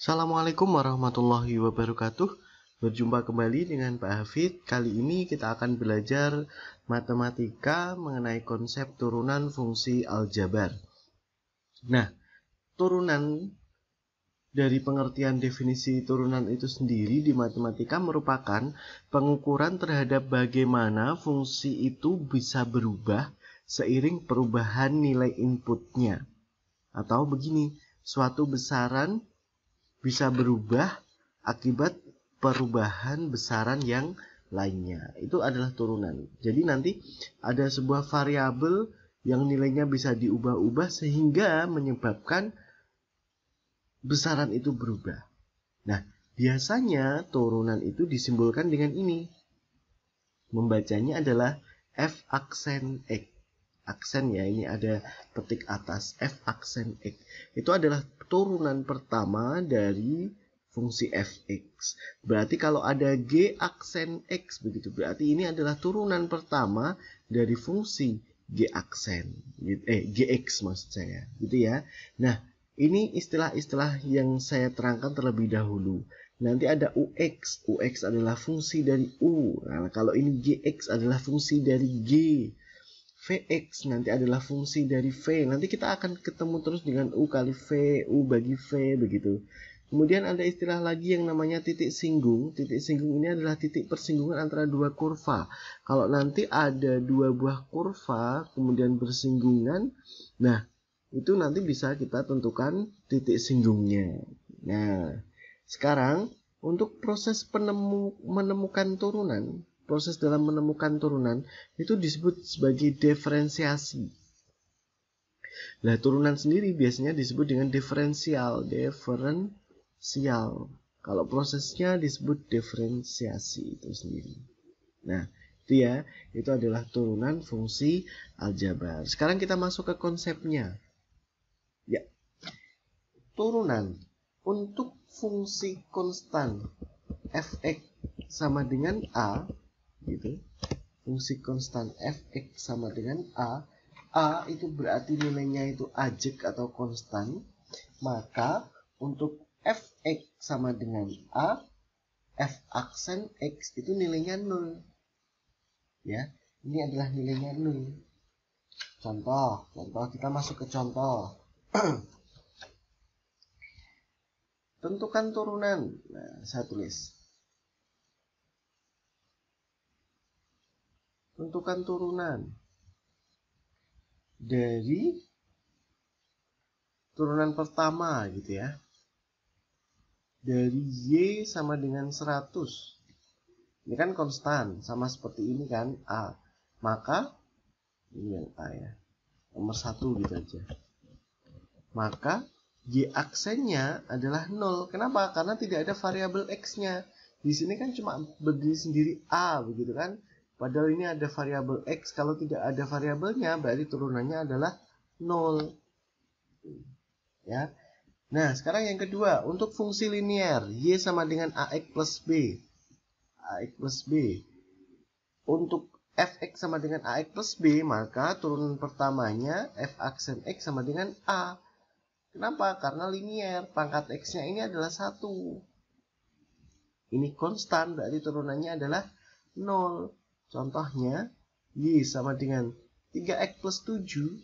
Assalamualaikum warahmatullahi wabarakatuh. Berjumpa kembali dengan Pak Hafid. Kali ini kita akan belajar matematika mengenai konsep turunan fungsi aljabar. Nah, turunan dari pengertian definisi turunan itu sendiri di matematika merupakan pengukuran terhadap bagaimana fungsi itu bisa berubah seiring perubahan nilai inputnya. Atau begini, suatu besaran bisa berubah akibat perubahan besaran yang lainnya. Itu adalah turunan. Jadi nanti ada sebuah variabel yang nilainya bisa diubah-ubah sehingga menyebabkan besaran itu berubah. Nah, biasanya turunan itu disimbolkan dengan ini. Membacanya adalah F aksen X. Aksen ya, ini ada petik atas F aksen X. Itu adalah turunan pertama dari fungsi fx. Berarti kalau ada G aksen X begitu, berarti ini adalah turunan pertama dari fungsi G aksen, Gx maksud saya, gitu ya. Nah, ini istilah-istilah yang saya terangkan terlebih dahulu. Nanti ada ux, ux adalah fungsi dari u. Nah, kalau ini gx adalah fungsi dari g. Vx nanti adalah fungsi dari V. Nanti kita akan ketemu terus dengan U kali V, U bagi V, begitu. Kemudian ada istilah lagi yang namanya titik singgung. Titik singgung ini adalah titik persinggungan antara dua kurva. Kalau nanti ada dua buah kurva, kemudian bersinggungan, nah, itu nanti bisa kita tentukan titik singgungnya. Nah, sekarang untuk proses menemukan turunan, proses dalam menemukan turunan itu disebut sebagai diferensiasi. Nah, turunan sendiri biasanya disebut dengan diferensial. Kalau prosesnya disebut diferensiasi itu sendiri. Nah, itu ya, itu adalah turunan fungsi aljabar. Sekarang kita masuk ke konsepnya. Ya, turunan untuk fungsi konstan fx sama dengan a, gitu. Fungsi konstan fx sama dengan a itu berarti nilainya itu ajek atau konstan. Maka untuk fx sama dengan a, f aksen x itu nilainya 0. Ya, ini adalah nilainya 0. Contoh kita masuk ke contoh. Tentukan turunan. Nah, saya tulis. Tentukan turunan dari turunan pertama gitu ya. Dari Y sama dengan 100. Ini kan konstan, sama seperti ini kan A. Maka ini yang A ya. Nomor 1 gitu aja. Maka Y aksennya adalah 0. Kenapa? Karena tidak ada variabel X-nya. Di sini kan cuma berdiri sendiri A begitu kan. Padahal ini ada variabel X. Kalau tidak ada variabelnya berarti turunannya adalah 0. Ya. Nah, sekarang yang kedua, untuk fungsi linear Y sama dengan AX plus B. AX plus B. Untuk Fx sama dengan AX plus B, maka turunan pertamanya F aksen X sama dengan A. Kenapa? Karena linear, pangkat X-nya ini adalah 1. Ini konstan, berarti turunannya adalah 0. Contohnya, Y sama dengan 3X plus 7,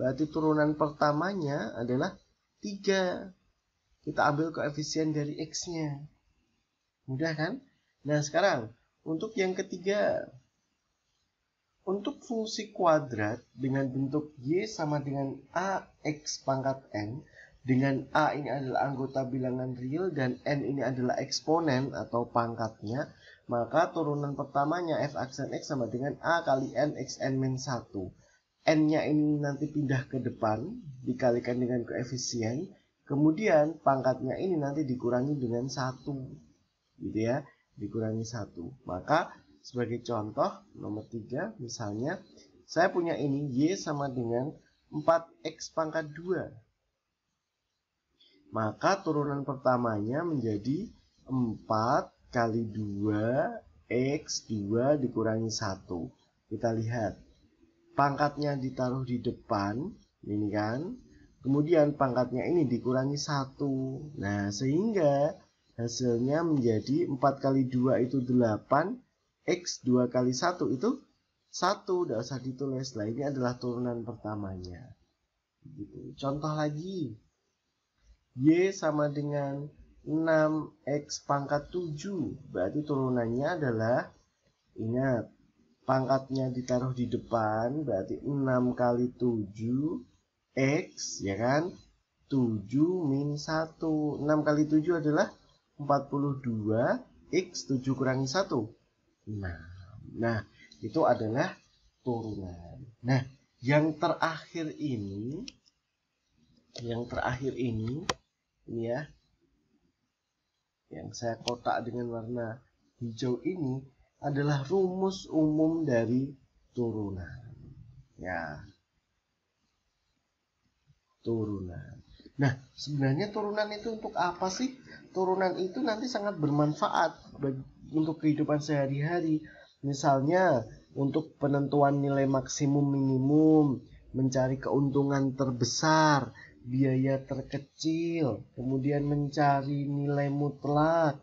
berarti turunan pertamanya adalah 3. Kita ambil koefisien dari X-nya. Mudah kan? Nah, sekarang, untuk yang ketiga, untuk fungsi kuadrat dengan bentuk Y sama dengan AX pangkat N, dengan A ini adalah anggota bilangan real dan N ini adalah eksponen atau pangkatnya, maka turunan pertamanya F aksen X sama dengan A kali N Xn min 1. N-nya ini nanti pindah ke depan, dikalikan dengan koefisien, kemudian pangkatnya ini nanti dikurangi dengan 1. Gitu ya, dikurangi 1. Maka sebagai contoh, nomor 3, misalnya, saya punya ini, Y sama dengan 4X pangkat 2. Maka turunan pertamanya menjadi 4 kali 2, X 2 dikurangi 1. Kita lihat, pangkatnya ditaruh di depan, ini kan, Kemudian pangkatnya ini dikurangi 1. Nah, sehingga hasilnya menjadi 4 kali 2 itu 8, X 2 kali 1 itu 1, tidak usah ditulis. Nah, ini adalah turunan pertamanya. Gitu. Contoh lagi, Y sama dengan 6X pangkat 7. Berarti turunannya adalah, ingat, pangkatnya ditaruh di depan, berarti 6 kali 7 X, ya kan? 7 min 1. 6 kali 7 adalah 42. X 7 kurangi 1. Nah, itu adalah turunan. Nah, yang terakhir ini ya, yang saya kotak dengan warna hijau ini adalah rumus umum dari turunan. Ya, turunan. Nah, sebenarnya turunan itu untuk apa sih? Turunan itu nanti sangat bermanfaat untuk kehidupan sehari-hari. Misalnya, untuk penentuan nilai maksimum minimum, mencari keuntungan terbesar, biaya terkecil, kemudian mencari nilai mutlak.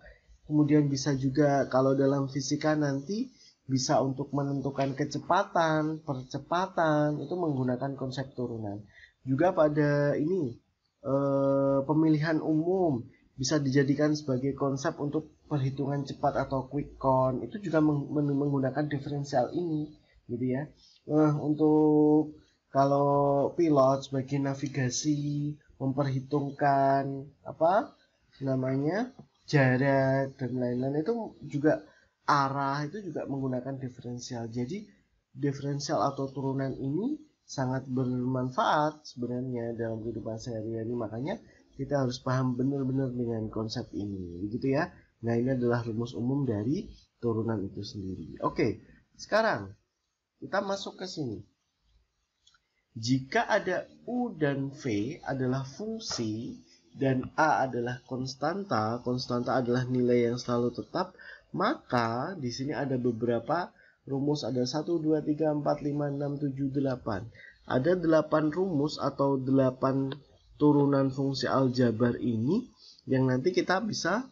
Kemudian bisa juga kalau dalam fisika nanti bisa untuk menentukan kecepatan, percepatan, itu menggunakan konsep turunan. Juga pada ini pemilihan umum bisa dijadikan sebagai konsep untuk perhitungan cepat atau quick count, itu juga menggunakan diferensial ini, gitu ya. Untuk kalau pilot sebagai navigasi memperhitungkan jarak dan lain-lain, itu juga arah, itu juga menggunakan diferensial. Jadi diferensial atau turunan ini sangat bermanfaat sebenarnya dalam kehidupan sehari-hari. Makanya kita harus paham benar-benar dengan konsep ini, begitu ya. Nah, ini adalah rumus umum dari turunan itu sendiri. Oke, sekarang kita masuk ke sini. Jika ada U dan V adalah fungsi dan A adalah konstanta, konstanta adalah nilai yang selalu tetap, maka di sini ada beberapa rumus, ada 1, 2, 3, 4, 5, 6, 7, 8. Ada 8 rumus atau 8 turunan fungsi aljabar ini yang nanti kita bisa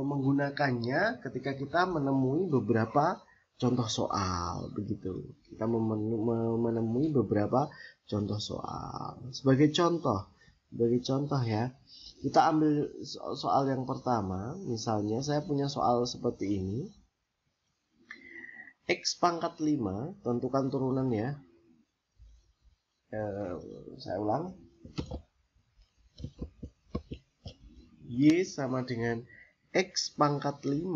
menggunakannya ketika kita menemui beberapa contoh soal, begitu. Kita menemui beberapa contoh soal. Sebagai contoh ya, kita ambil soal yang pertama. Misalnya saya punya soal seperti ini. X pangkat 5, tentukan turunan ya. Saya ulang. Y sama dengan X pangkat 5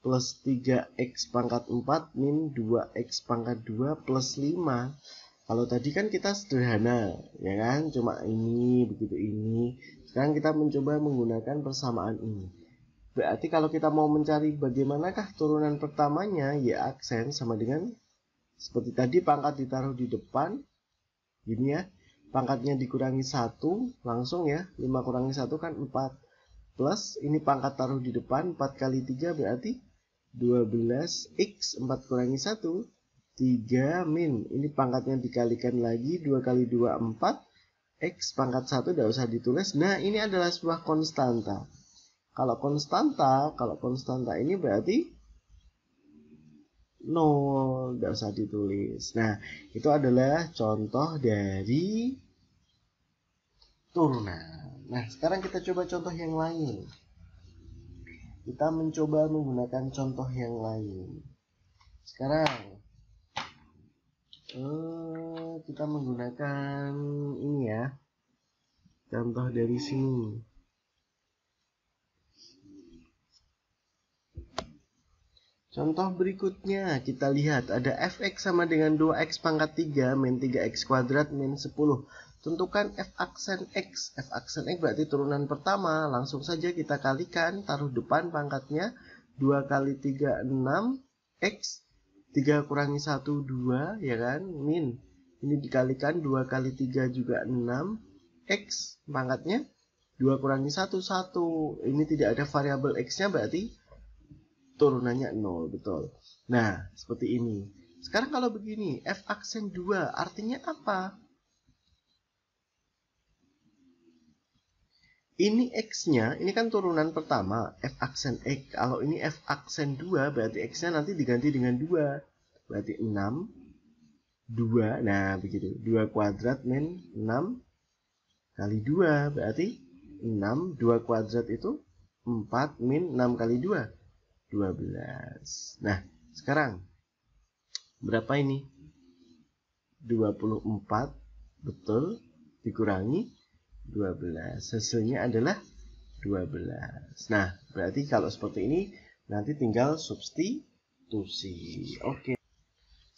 plus 3X pangkat 4 min 2X pangkat 2 plus 5. Kalau tadi kan kita sederhana, ya kan? Cuma ini, begitu ini. Sekarang kita mencoba menggunakan persamaan ini. Berarti kalau kita mau mencari bagaimanakah turunan pertamanya, ya aksen sama dengan seperti tadi, pangkat ditaruh di depan. Gini ya, pangkatnya dikurangi 1, langsung ya, 5 kurangi 1 kan 4. Plus, ini pangkat taruh di depan, 4 kali 3 berarti 12X, 4 kurangi 1, 3 min. Ini pangkatnya dikalikan lagi, 2 kali 2, 4. X pangkat 1 tidak usah ditulis. Nah, ini adalah sebuah konstanta. Kalau konstanta ini berarti 0, tidak usah ditulis. Nah, itu adalah contoh dari turunan. Nah, sekarang kita coba contoh yang lain. Kita mencoba menggunakan contoh yang lain. Sekarang kita menggunakan ini ya, contoh dari sini. Contoh berikutnya, kita lihat ada fx sama dengan 2x pangkat 3 min 3x kuadrat min 10. Tentukan f aksen x. F aksen x berarti turunan pertama. Langsung saja kita kalikan, taruh depan pangkatnya. 2 kali 3, 6. X, 3 kurangi 1, 2, ya kan? Min. Ini dikalikan, 2 kali 3 juga 6. X, pangkatnya 2 kurangi 1, 1. Ini tidak ada variabel x-nya, berarti turunannya 0, betul. Nah, seperti ini. Sekarang kalau begini, f aksen 2 artinya apa? Ini X-nya, ini kan turunan pertama, F aksen X. Kalau ini F aksen 2, berarti X-nya nanti diganti dengan 2. Berarti 6, 2, nah begitu. 2 kuadrat min 6 kali 2, berarti 6, 2 kuadrat itu 4 min 6 kali 2, 12. Nah, sekarang berapa ini? 24, betul, dikurangi 12. Hasilnya adalah 12. Nah, berarti kalau seperti ini nanti tinggal substitusi. Oke.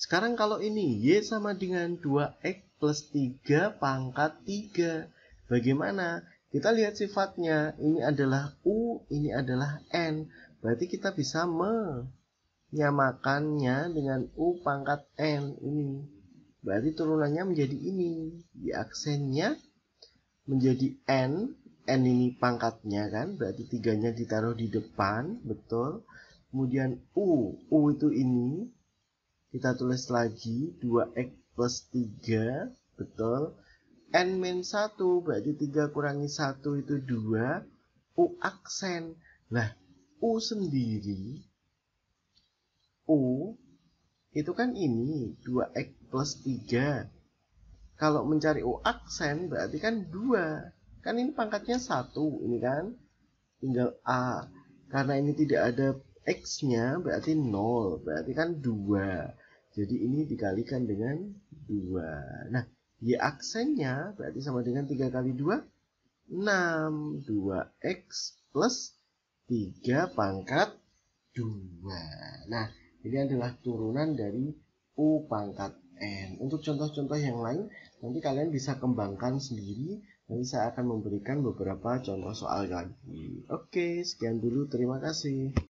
Sekarang kalau ini Y sama dengan 2X plus 3 pangkat 3. Bagaimana? Kita lihat sifatnya. Ini adalah U, ini adalah N. Berarti kita bisa menyamakannya dengan U pangkat N ini. Berarti turunannya menjadi ini. Y aksennya menjadi N ini pangkatnya kan, berarti 3-nya ditaruh di depan, betul. Kemudian U itu ini, kita tulis lagi 2X plus 3, betul. N-1, berarti 3 kurangi 1 itu 2, U aksen. Nah, U sendiri, U itu kan ini, 2X plus 3. Kalau mencari U aksen berarti kan 2. Kan ini pangkatnya 1, ini kan. Tinggal A. Karena ini tidak ada X-nya berarti 0. Berarti kan 2. Jadi ini dikalikan dengan 2. Nah, Y aksennya berarti sama dengan 3 kali 2, 6. 2X plus 3 pangkat 2. Nah, ini adalah turunan dari U pangkat N. Untuk contoh-contoh yang lain, nanti kalian bisa kembangkan sendiri. Nanti saya akan memberikan beberapa contoh soal lagi. Oke, sekian dulu. Terima kasih.